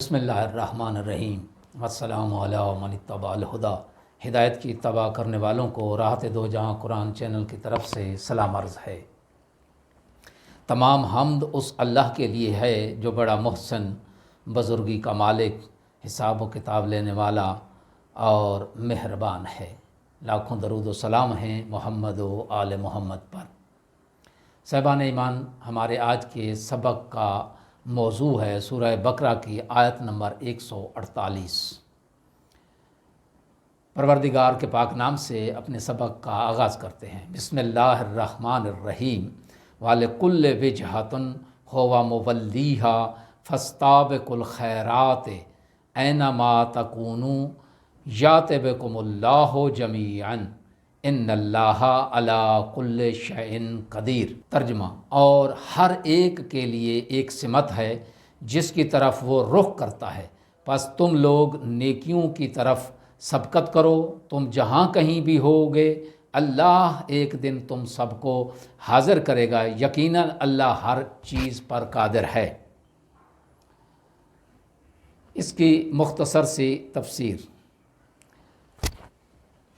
بسم اللہ الرحمن الرحیم والسلام علی من اتبع الہدی۔ ہدایت کی اتباع کرنے والوں کو راحت دو جہاں قرآن چینل کی طرف سے سلام عرض ہے۔ تمام حمد اس اللہ کے لیے ہے جو بڑا محسن، بزرگی کا مالک، حساب و کتاب لینے والا اور مہربان ہے۔ لاکھوں درود و سلام ہیں محمد و آل محمد پر۔ صاحبان ایمان، ہمارے آج کے سبق کا موضوع ہے سورہ بقرہ کی آیت نمبر 148۔ پروردگار کے پاک نام سے اپنے سبق کا آغاز کرتے ہیں۔ بسم اللہ الرحمن الرحیم وَلِكُلِّ وِجْهَةٍ هُوَ مُوَلِّيهَا فَاسْتَبِقُوا الْخَيْرَاتِ أَيْنَمَا تَكُونُوا يَأْتِ بِكُمُ اللَّهُ جَمِيعًا ان اللہ علی کل شیء قدیر۔ ترجمہ: اور ہر ایک کے لیے ایک سمت ہے جس کی طرف وہ رخ کرتا ہے، پس تم لوگ نیکیوں کی طرف سبقت کرو، تم جہاں کہیں بھی ہوگے اللہ ایک دن تم سب کو حاضر کرے گا، یقیناً اللہ ہر چیز پر قادر ہے۔ اس کی مختصر سی تفسیر۔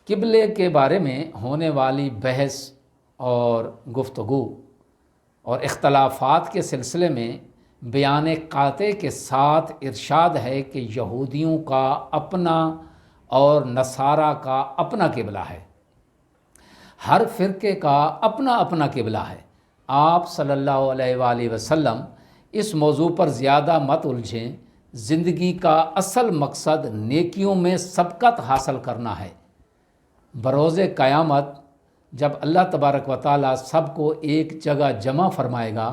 قبلے کے بارے میں ہونے والی بحث اور گفتگو اور اختلافات کے سلسلے میں بیان قاطع کے ساتھ ارشاد ہے کہ یہودیوں کا اپنا اور نصارہ کا اپنا قبلہ ہے، ہر فرقے کا اپنا اپنا قبلہ ہے۔ آپ صلی اللہ علیہ وآلہ وسلم اس موضوع پر زیادہ مت الجھیں، زندگی کا اصل مقصد نیکیوں میں سبقت حاصل کرنا ہے۔ بروز قیامت جب اللہ تبارک و تعالیٰ سب کو ایک جگہ جمع فرمائے گا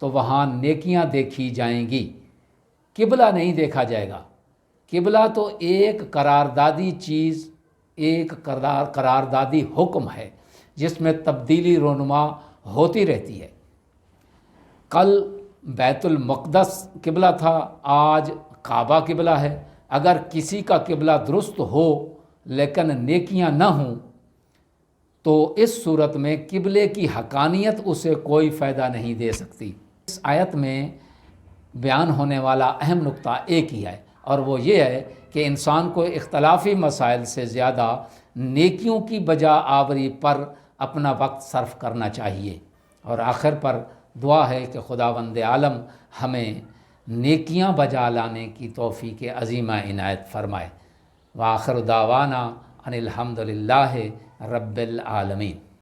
تو وہاں نیکیاں دیکھی جائیں گی، قبلہ نہیں دیکھا جائے گا۔ قبلہ تو ایک قراردادی چیز، ایک قراردادی حکم ہے جس میں تبدیلی رونما ہوتی رہتی ہے۔ کل بیت المقدس قبلہ تھا، آج کعبہ قبلہ ہے۔ اگر کسی کا قبلہ درست ہو لیکن نیکیاں نہ ہوں تو اس صورت میں قبلے کی حقانیت اسے کوئی فائدہ نہیں دے سکتی۔ اس آیت میں بیان ہونے والا اہم نقطہ ایک ہی ہے، اور وہ یہ ہے کہ انسان کو اختلافی مسائل سے زیادہ نیکیوں کی بجا آوری پر اپنا وقت صرف کرنا چاہیے۔ اور آخر پر دعا ہے کہ خداوند عالم ہمیں نیکیاں بجا لانے کی توفیق عظیمہ عنایت فرمائے۔ وآخر دعوانا ان الحمد للہ رب العالمین۔